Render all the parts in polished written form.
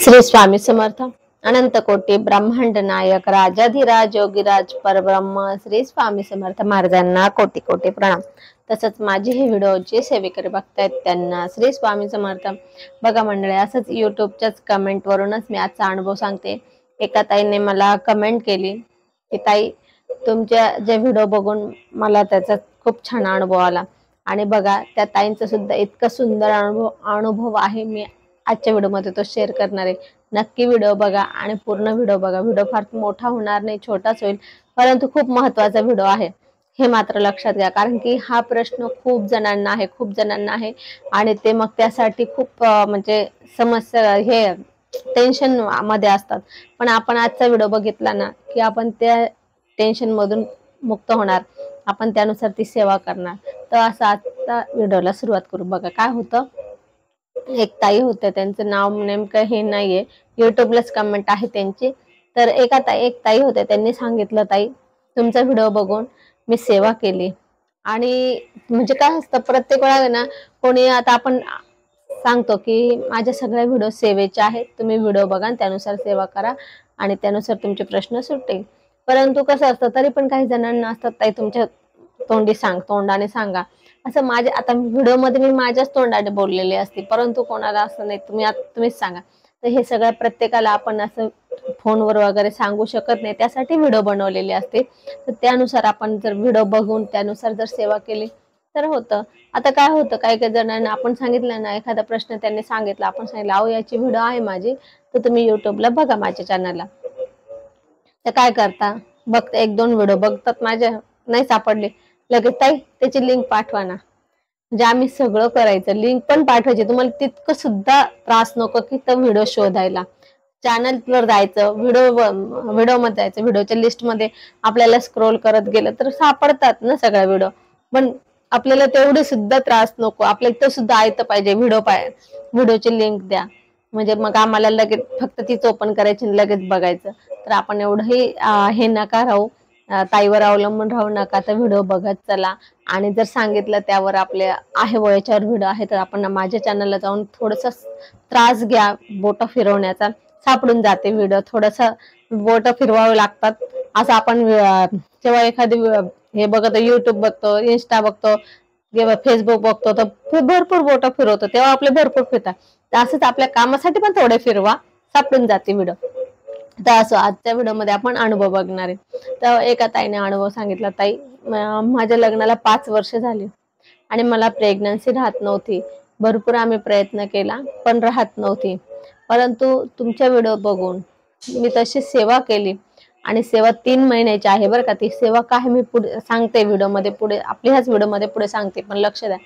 श्री स्वामी समर्थ। अनंत कोटी ब्रह्मांड नायक राजाधिराज योगीराज परब्रह्म श्री स्वामी समर्थ महाराजांना कोटी कोटी प्रणाम। तसंच माझे हे व्हिडिओ जे सेवेकरी बघतायत त्यांना श्री स्वामी समर्थ। बघा मंडळी, असंच युट्यूबच्याच कमेंट वरूनच मी आजचा अनुभव सांगते। एका ताईने मला कमेंट केली की ताई, तुमच्या जे व्हिडिओ बघून मला त्याचा खूप छान अनुभव आला। आणि बघा, त्या ताईंचा सुद्धा इतका सुंदर अनुभव आहे, मी आजच्या व्हिडिओमध्ये तो शेअर करणार आहे। नक्की व्हिडिओ बघा आणि पूर्ण व्हिडिओ बघा। व्हिडिओ फार मोठा होणार नाही, छोटाच होईल, परंतु खूप महत्त्वाचा व्हिडिओ आहे हे मात्र लक्षात घ्या। कारण की हा प्रश्न खूप जणांना आहे आणि ते मग त्यासाठी खूप म्हणजे समस्या हे टेन्शन मध्ये असतात। पण आपण आजचा व्हिडिओ बघितला ना की आपण त्या टेन्शन मधून मुक्त होणार, आपण त्यानुसार ती सेवा करणार। तर असं आजचा व्हिडिओला सुरुवात करू। बघा काय होतं, एक ताई होते, त्यांचं नाव नेमकं हे नाहीये, युट्यूबलाच कमेंट आहे त्यांची। तर एक ताई होते, त्यांनी सांगितलं, ताई तुमचा व्हिडिओ बघून मी सेवा केली। आणि म्हणजे काय असतं, प्रत्येक वेळा ना कोणी आता आपण सांगतो की माझे सगळे व्हिडिओ सेवेचे आहेत, तुम्ही व्हिडिओ बघा आणि त्यानुसार सेवा करा आणि त्यानुसार तुमचे प्रश्न सुटेल। परंतु कसं असतं, तरी पण काही जणांना असतात, ताई तुमच्या तोंडाने सांगा असं। माझे आता व्हिडिओ मध्ये मी माझ्याच तोंडाने बोललेले असते, परंतु कोणाला असं नाही, तुम्हीच सांगा। तर हे सगळं प्रत्येकाला आपण असं फोनवर वगैरे सांगू शकत नाही, त्यासाठी व्हिडिओ बनवलेले असते। तर त्यानुसार आपण जर व्हिडिओ बघून त्यानुसार जर सेवा केली तर होतं। आता काय होतं, काही जणांना आपण सांगितलं ना, एखादा प्रश्न त्यांनी सांगितला, आपण सांगितलं अहो याची व्हिडिओ आहे माझी, तर तुम्ही युट्यूबला बघा माझ्या चॅनलला। तर काय करता, बघता एक दोन व्हिडिओ बघतात, माझ्या नाही सापडले, लगेच ताई त्याची लिंक पाठवा ना। म्हणजे आम्ही सगळं करायचं, लिंक पण पाठवायची, तुम्हाला तितकं सुद्धा त्रास नको की तो व्हिडिओ शोधायला। चॅनलवर जायचं, व्हिडिओ मध्ये जायचं, व्हिडिओच्या लिस्ट मध्ये आपल्याला स्क्रोल करत गेलं तर सापडतात ना सगळ्या व्हिडिओ। पण आपल्याला तेवढे सुद्धा त्रास नको, आपल्याला इथं सुद्धा ऐकतं पाहिजे व्हिडिओची लिंक द्या, म्हणजे मग आम्हाला लगेच फक्त तीच ओपन करायची, लगेच बघायचं। तर आपण एवढंही हे नका राहू, ताईवर अवलंबून राहू नका, तर व्हिडिओ बघत चला। आणि जर सांगितलं त्यावर आपले आहे वयाच्यावर व्हिडिओ आहे, तर आपण माझ्या चॅनलला जाऊन थोडंसं त्रास घ्या बोट फिरवण्याचा, सापडून जाते व्हिडिओ। थोडंसं बोट फिरवावे लागतात, असं आपण जेव्हा एखादी हे बघतो, युट्यूब बघतो, इंस्टा बघतो किंवा फेसबुक बघतो, तर भरपूर बोट फिरवतो, तेव्हा आपले भरपूर फिरतात। तर असंच आपल्या कामासाठी पण थोडे फिरवा, सापडून जाते व्हिडिओ। तर असं आजच्या व्हिडिओमध्ये आपण अनुभव बघणार आहे। तर एका ताईने अनुभव सांगितला, ताई माझ्या लग्नाला 5 वर्ष झाली आणि मला प्रेग्नन्सी राहत नव्हती। भरपूर आम्ही प्रयत्न केला पण राहत नव्हती, परंतु तुमच्या व्हिडिओ बघून मी तशी सेवा केली आणि सेवा 3 महिन्याची आहे बरं का। ती सेवा काय मी पुढे सांगते व्हिडिओमध्ये, पुढे आपल्या ह्याच व्हिडिओमध्ये पुढे सांगते, पण लक्ष द्या।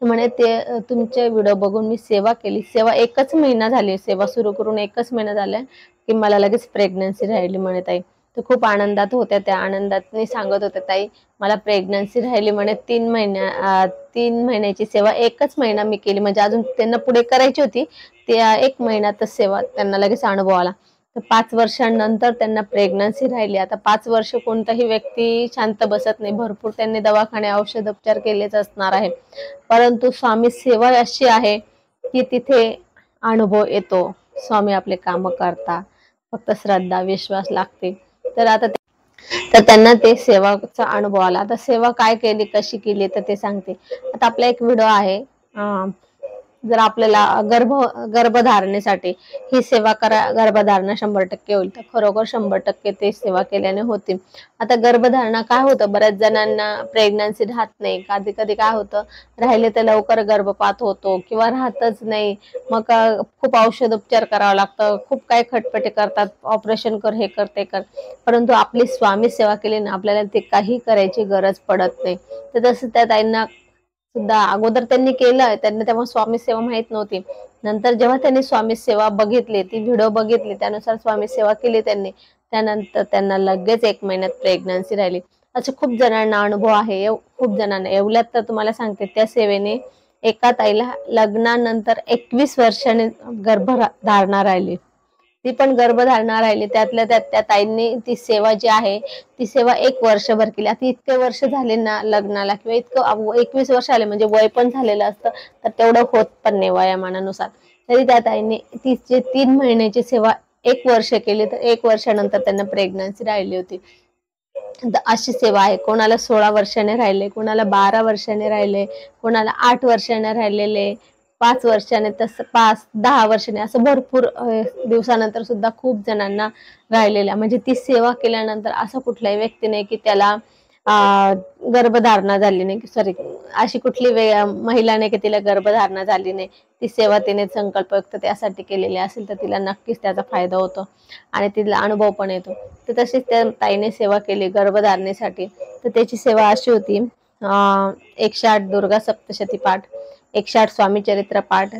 तर म्हणे ते तुमचे व्हिडिओ बघून मी सेवा केली, सेवा 1च महिना झाली, सेवा सुरू करून 1च महिना झाला की मला लगेच प्रेग्नन्सी राहिली म्हणे ताई। तर खूप आनंदात होत्या, त्या आनंदात सांगत होत्या, ताई मला प्रेग्नन्सी राहिली म्हणे। 3 महिन्याची सेवा 1च महिना मी केली, म्हणजे अजून त्यांना पुढे करायची होती, त्या 1 महिन्यातच सेवा त्यांना लगेच अनुभव आला। तर 5 वर्षांनंतर त्यांना प्रेग्नन्सी राहिली। आता 5 वर्ष कोणताही व्यक्ती शांत बसत नाही, भरपूर त्यांनी दवाखाने औषधोपचार केलेच असणार आहे, परंतु स्वामी सेवा अशी आहे की तिथे अनुभव येतो। स्वामी आपले काम करता, फक्त श्रद्धा विश्वास लागते। तर त्यांना ते सेवाचा अनुभव आला। आता सेवा काय केली, कशी केली, तर ते सांगते। आता आपला एक व्हिडिओ आहे, जर आपल्याला गर्भधारणेसाठी ही सेवा करा, गर्भधारणा 100% होईल, तर खरोखर 100% ते सेवा केल्याने होते। आता गर्भधारणा काय होतं, बऱ्याच जणांना प्रेग्नन्सी राहत नाही, कधी कधी काय होतं, राहिले तर लवकर गर्भपात होतो किंवा राहतच नाही, मग खूप औषधोपचार करावं लागतं, खूप काही खटपटे करतात, ऑपरेशन कर, हे कर ते कर। परंतु आपली स्वामी सेवा केली ना, आपल्याला ते काही करायची गरज पडत नाही। तर तसं त्या ताईंना सुद्धा अगोदर त्यांनी केलं, त्यांना तेव्हा स्वामी सेवा माहित नव्हती। नंतर जेव्हा त्यांनी स्वामी सेवा बघितली, ती व्हिडिओ बघितली, त्यानुसार स्वामी सेवा केली त्यांनी, त्यानंतर त्यांना लगेच 1 महिन्यात प्रेग्नन्सी राहिली। असे खूप जणांना अनुभव आहे, खूप जणांना। एवढ्यात तर तुम्हाला सांगते, त्या सेवेने एका ताईला लग्नानंतर 21 वर्षांनी गर्भधारणा राहिली, ती पण गर्भधारणा राहिली। त्यातल्या त्यात त्या ताईंनी ती सेवा जी आहे ती सेवा 1 वर्षभर केली। आता इतके वर्ष झाले ना लग्नाला, किंवा इतकं 21 वर्ष आले म्हणजे वय पण झालेलं असतं, तर तेवढं होत पण नाही वयामानानुसार। तरी त्या ताईने तिचे 3 महिन्याची सेवा 1 वर्ष केली, तर 1 वर्षानंतर त्यांना प्रेग्नन्सी राहिली होती. तर अशी सेवा आहे. कोणाला 16 वर्षाने राहिले, कोणाला 12 वर्षाने राहिले, कोणाला 8 वर्षाने राहिलेले, 5 वर्षाने, तसं 5-10 वर्षाने, असं भरपूर दिवसानंतर सुद्धा खूप जणांना राहिलेल्या. म्हणजे ती सेवा केल्यानंतर असा कुठलाही व्यक्ती नाही की त्याला गर्भधारणा झाली नाही, सॉरी, अशी कुठली महिला नाही की तिला गर्भधारणा झाली नाही. ती सेवा तिने संकल्पयुक्त त्यासाठी केलेली असेल तर तिला नक्कीच त्याचा फायदा होतो आणि तिला अनुभव पण येतो. तर तशीच त्या ताईने सेवा केली गर्भधारणेसाठी. तर त्याची सेवा अशी होती, 108 दुर्गा सप्तशती पाठ, 108 स्वामी चरित्र पाठ,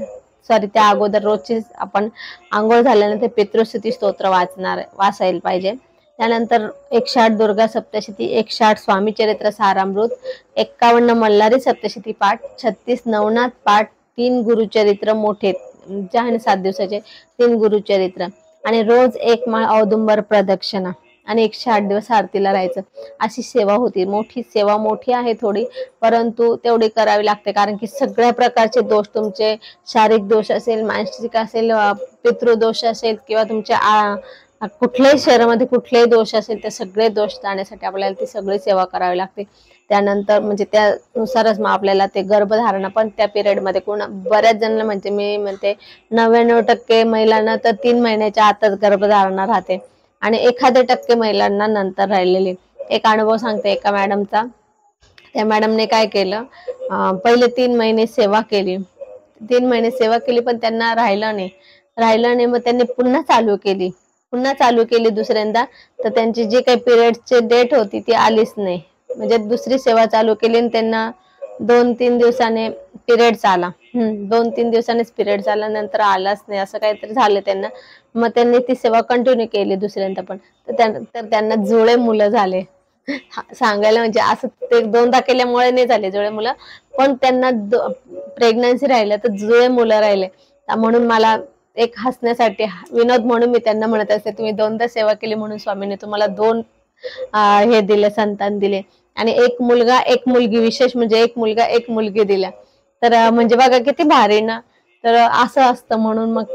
सॉरी, त्या अगोदर रोजची आपण आंघोळ झाल्यानंतर पितृस्तुती स्तोत्र वाचायला पाहिजे. त्यानंतर 108 दुर्गा सप्तशती, 108 स्वामी चरित्र सारामृत, 51 मल्हारी सप्तशती पाठ, 36 नवनाथ पाठ, 3 गुरुचरित्र मोठे जे आहे 7 दिवसाचे 3 गुरुचरित्र, आणि रोज 1 माळ औदुंबर प्रदक्षिणा, आणि 108 दिवस आरतीला राहायचं. अशी सेवा होती. सेवा मोठी आहे थोडी, परंतु तेवढी करावी लागते, कारण की सगळ्या प्रकारचे दोष, तुमचे शारीरिक दोष असेल, मानसिक असेल, पितृदोष असेल, किंवा तुमच्या कुठल्याही शरीरामध्ये कुठलेही दोष असेल, ते सगळे दोष जाण्यासाठी आपल्याला ती सगळी सेवा करावी लागते. त्यानंतर म्हणजे त्यानुसारच मग आपल्याला ते गर्भधारणा पण त्या पिरियडमध्ये, बऱ्याच जणांना, म्हणजे मी म्हणते 99% महिलांना तर 3 महिन्याच्या आतच गर्भधारणा राहते, आणि 1% महिलांना नंतर राहिलेली. एक अनुभव सांगते एका मॅडमचा. त्या मॅडमने काय केलं, पहिले 3 महिने सेवा केली, 3 महिने सेवा केली, पण त्यांना राहिलं नाही. मग त्यांनी पुन्हा चालू केली दुसऱ्यांदा, तर त्यांची जी काही पिरियडची डेट होती ती आलीच नाही. म्हणजे दुसरी सेवा चालू केली आणि त्यांना 2-3 दिवसाने पिरियड्स आला. 2-3 दिवसांनीच पिरियड्स आला, नंतर आलाच नाही, असं काहीतरी झालं त्यांना. मग त्यांनी ती सेवा कंटिन्यू केली दुसऱ्यांदा पण, तर त्यांना जुळे मुलं झाले. सांगायला म्हणजे असं ते 2दा केल्यामुळे नाही झाले जुळे मुलं, पण त्यांना प्रेग्नन्सी राहिलं तर जुळे मुलं राहिले. म्हणून मला एक हसण्यासाठी विनोद म्हणून मी त्यांना म्हणत असते, तुम्ही 2दा सेवा केली म्हणून स्वामीने तुम्हाला 2 हे दिले, संतान दिले, आणि 1 मुलगा 1 मुलगी, विशेष म्हणजे 1 मुलगा 1 मुलगी दिल्या. तर म्हणजे बघा किती भारी ना. तर असं असतं. म्हणून मग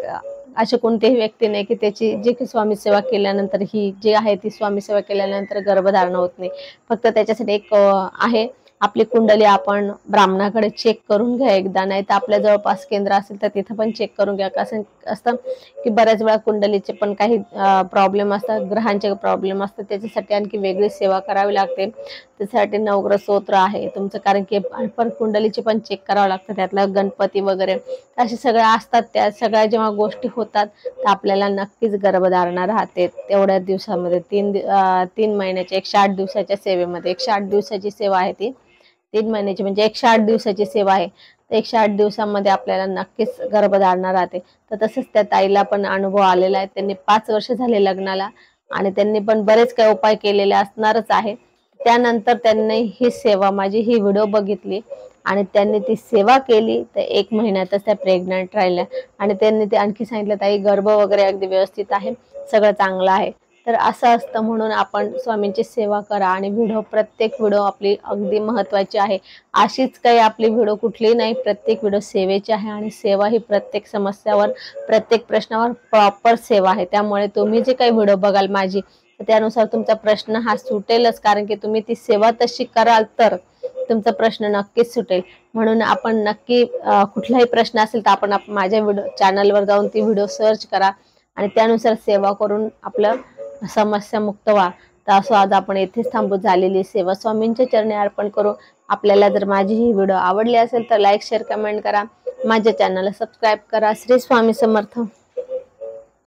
अशी कोणतीही व्यक्ती नाही की त्याची जी की स्वामी सेवा केल्यानंतर, ही जी आहे ती स्वामी सेवा केल्यानंतर गर्भधारणा होत नाही. फक्त त्याच्यासाठी एक आहे, आपली कुंडली आपण ब्राह्मणाकडे चेक करून घ्या एकदा, नाही तर आपल्या जवळपास केंद्र असेल तर तिथं पण चेक करून घ्या. कसं असतं की बऱ्याच वेळा कुंडलीचे पण काही प्रॉब्लेम असतात, ग्रहांचे प्रॉब्लेम असतात, त्याच्यासाठी आणखी वेगळी सेवा करावी लागते. त्यासाठी नवग्रह स्तोत्र आहे तुमचं, कारण की पण कुंडलीचे पण चेक करावं लागतं, त्यातला गणपती वगैरे असे सगळे असतात. त्या सगळ्या जेव्हा गोष्टी होतात तर आपल्याला नक्कीच गर्भधारणा राहते तेवढ्या दिवसामध्ये. 3 महिन्याच्या 108 दिवसाच्या सेवेमध्ये, 108 दिवसाची सेवा आहे ती, 3 महिन्याची म्हणजे 108 दिवसाची सेवा आहे. तर 108 दिवसामध्ये आपल्याला नक्कीच गर्भधारणा राहते. तर तसंच त्या ताईला पण अनुभव आलेला आहे. त्यांनी 5 वर्ष झाले लग्नाला, आणि त्यांनी पण बरेच काही उपाय केलेले असणारच आहे. त्यानंतर त्यांनी ही सेवा, माझी ही व्हिडिओ बघितली, आणि त्यांनी ती सेवा केली, तर 1 महिन्यातच त्या प्रेग्नंट राहिल्या. आणि त्यांनी ते आणखी सांगितलं, ताई गर्भ वगैरे अगदी व्यवस्थित आहे, सगळं चांगलं आहे. तर असं असतं. म्हणून आपण स्वामींची सेवा करा, आणि प्रत्येक व्हिडिओ आपली अगदी महत्त्वाची आहे. अशीच काही आपली व्हिडिओ कुठली नाही, प्रत्येक व्हिडिओ सेवेची आहे, आणि सेवा ही प्रत्येक समस्यावर, प्रत्येक प्रश्नावर प्रॉपर सेवा आहे. त्यामुळे तुम्ही जे काही व्हिडिओ बघाल माझी, तर त्यानुसार तुमचा प्रश्न हा सुटेलच, कारण की तुम्ही ती सेवा तशी कराल तर तुमचा प्रश्न नक्कीच सुटेल. म्हणून आपण नक्की कुठलाही प्रश्न असेल तर आपण माझ्या चॅनलवर जाऊन ती व्हिडिओ सर्च करा, आणि त्यानुसार सेवा करून आपलं समस्या मुक्त व्हा. तर असं आज आपण येथेच थांबू. झालेली सेवा स्वामींच्या चरणी अर्पण करू. आपल्याला जर माझी ही व्हिडिओ आवडली असेल तर लाईक, शेअर, कमेंट करा. माझ्या चॅनलला सबस्क्राईब करा. श्री स्वामी समर्थ.